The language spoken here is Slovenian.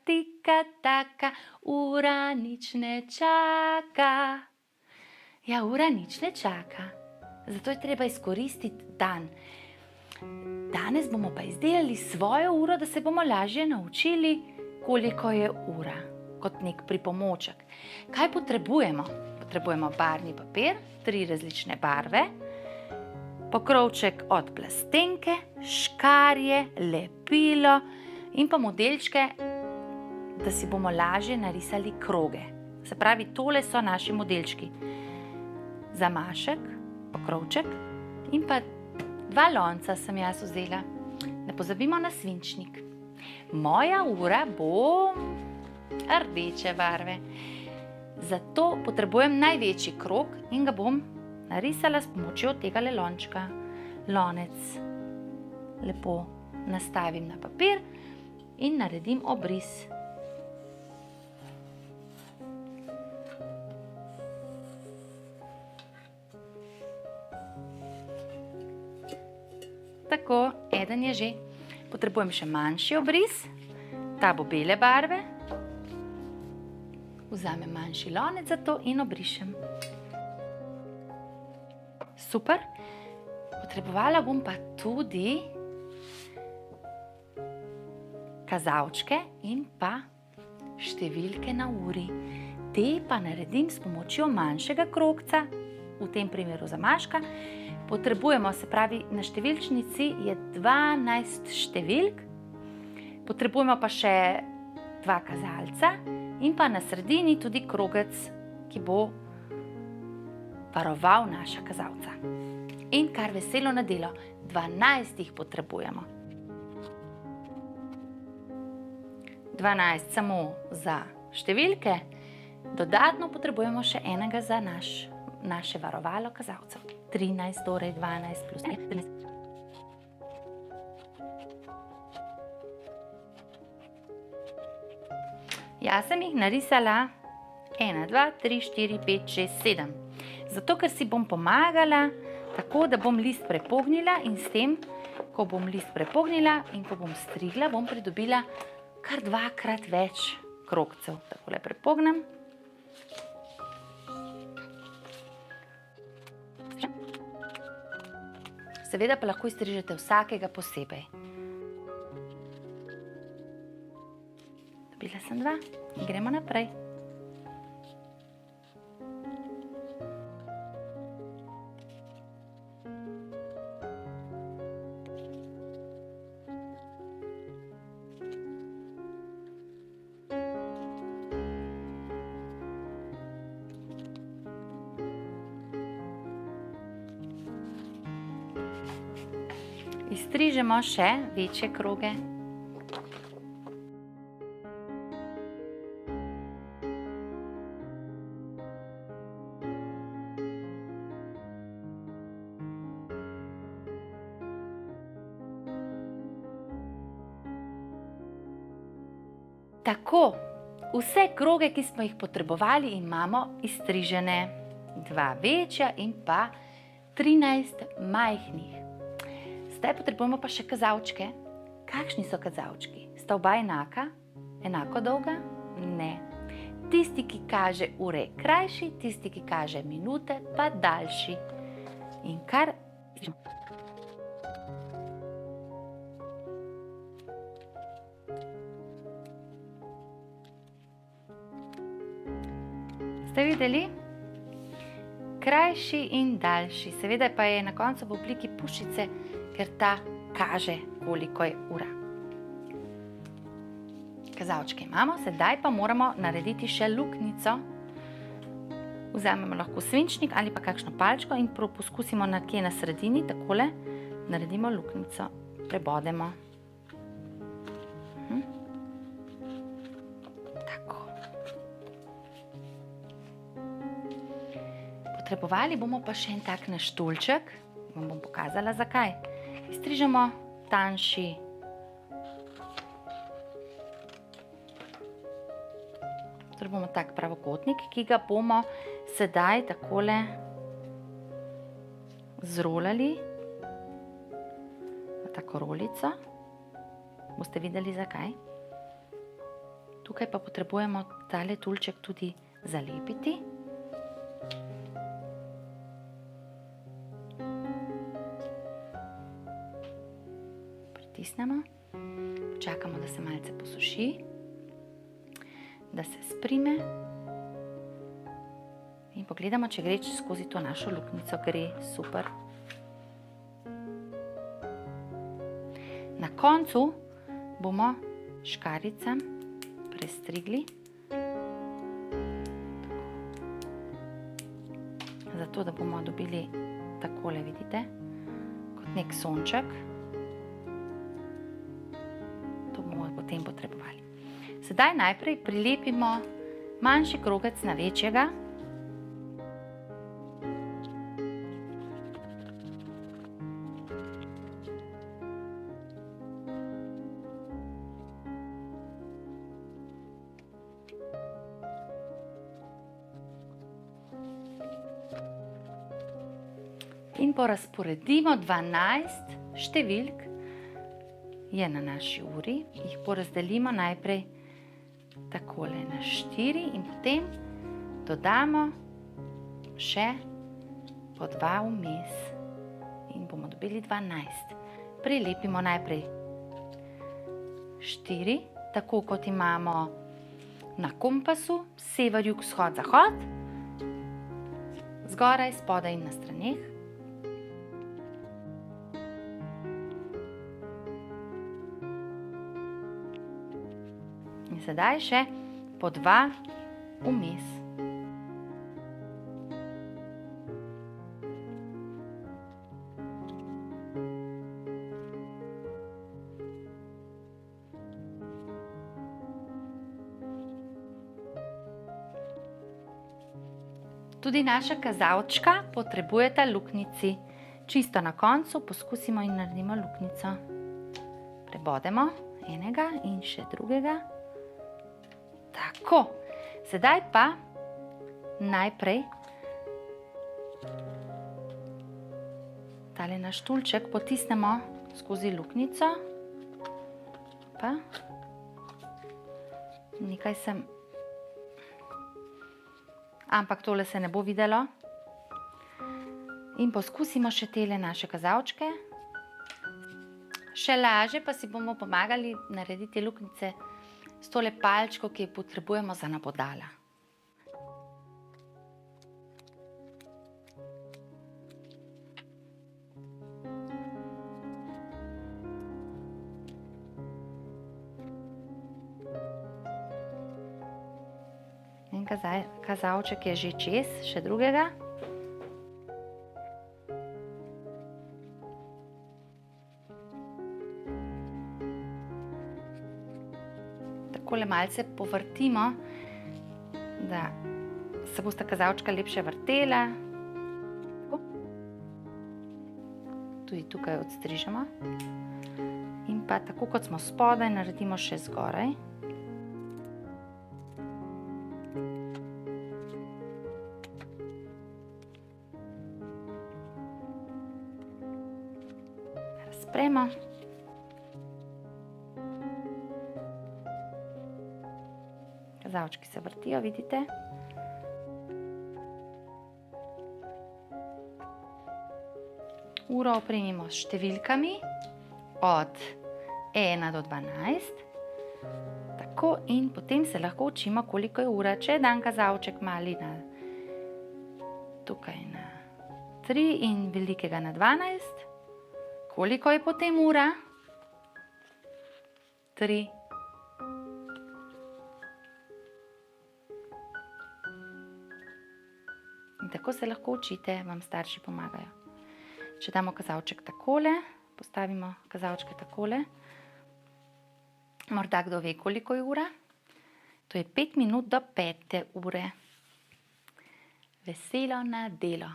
tika taka, ura nič ne čaka. Ja, ura nič ne čaka, zato je treba izkoristiti dan. Danes bomo pa izdelali svojo uro, da se bomo lažje naučili, koliko je ura, kot nek pripomoček. Kaj potrebujemo? Potrebujemo barvni papir, 3 različne barve, pokrovček od plastenke, škarje, lepilo in pa modelčke, da si bomo lažje narisali kroge. Se pravi, tole so naši modelčki. Zamašek, pokrovček in pa 2 lonca sem jaz vzela. Ne pozabimo na svinčnik. Moja ura bo rdeče barve. Zato potrebujem največji krog in ga bom narisala s pomočjo tegale lončka. Lonec lepo nastavim na papir in naredim obris. Tako, eden je že. Potrebujem še manjši obris, ta bo bele barve. Vzamem manjši lonec za to in obrišem. Super. Potrebovala bom pa tudi kazalčke in pa številke na uri. Te pa naredim s pomočjo manjšega krogca, v tem primeru zamaška. Potrebujemo, se pravi, na številčnici je 12 številk, potrebujemo pa še 2 kazalca in pa na sredini tudi krogec, ki bo varoval naša kazalca. In kar veselo na delo, 12 jih potrebujemo. 12 samo za številke, dodatno potrebujemo še enega za naše varovalo kazalcev. 13, torej 12 plus 13. Jaz sem jih narisala 1, 2, 3, 4, 5, 6, 7. Zato, ker si bom pomagala tako, da bom list prepognila in s tem, ko bom list prepognila in ko bom strigla, bom pridobila kar 2-krat več krogcev. Takole prepognem. Seveda pa lahko izstrižete vsakega posebej. Dobila sem 2 in gremo naprej. Izstrižemo še večje kroge. Tako, vse kroge, ki smo jih potrebovali, imamo izstrižene. 2 večja in pa 13 majhnih. Zdaj potrebujemo pa še kazalčke. Kakšni so kazalčki? Sta oba enaka? Enako dolga? Ne. Tisti, ki kaže ure, krajši, tisti, ki kaže minute, pa daljši. In kar... Ste videli? Krajši in daljši. Seveda pa je na koncu v obliki puščice, ker ta kaže, koliko je ura. Kazalčke imamo, sedaj pa moramo narediti še luknjico. Vzamemo lahko svinčnik ali pa kakšno palčko in poskusimo nekje na sredini, takole naredimo luknjico. Prebodemo. Tako. Potrebovali bomo pa še en tak naš štulček. Vam bom pokazala, zakaj. Izstrižemo tanjši bomo tak pravokotnik, ki ga bomo sedaj takole zrolali v tako rolico. Boste videli, zakaj. Tukaj pa potrebujemo tale tulček tudi zalepiti. Pritisnemo, čakamo, da se malce posuši, da se sprime in pogledamo, če gre skozi to našo luknjico. Gre super. Na koncu bomo škarjicam prestrigli, zato da bomo dobili takole, vidite, kot nek sonček. To bomo potem potrebovali. Sedaj najprej prilepimo manjši krogec na večjega. In porazporedimo 12 številk, je na naši uri, jih porazdelimo najprej takole na 4 in potem dodamo še po 2 vmes in bomo dobili 12. Prilepimo najprej 4, tako kot imamo na kompasu, sever, jug, vzhod, zahod, zgoraj, spodaj in na straneh. In sedaj še po 2 vmes. Tudi naša kazalčka potrebujeta luknjici. Čisto na koncu poskusimo in naredimo luknjico. Prebodemo enega in še drugega. Tako, sedaj pa najprej tale naš tulček potisnemo skozi luknjico. Pa nekaj sem, ampak tole se ne bo videlo. In poskusimo še tele naše kazalčke. Še lažje pa si bomo pomagali narediti luknjice s tole palčko, ki jo potrebujemo za nabodala. En kazalček je že čez, še drugega. Takole malce povrtimo, da se bosta kazalčka lepše vrtela. Tudi tukaj odstrižemo. In pa tako kot smo spodaj, naredimo še zgoraj. Razpremo. Kazalčki se vrtijo, vidite. Uro opremimo s številkami od 1 do 12. Tako, in potem se lahko učimo, koliko je ura. Če je dan kazalček mali tukaj na 3 in velikega na 12, koliko je potem ura? 3. In tako se lahko učite, vam starši pomagajo. Če damo kazalček takole, postavimo kazalčke takole, morda kdo ve, koliko je ura? To je 5 minut do 5. ure. Veselo na delo!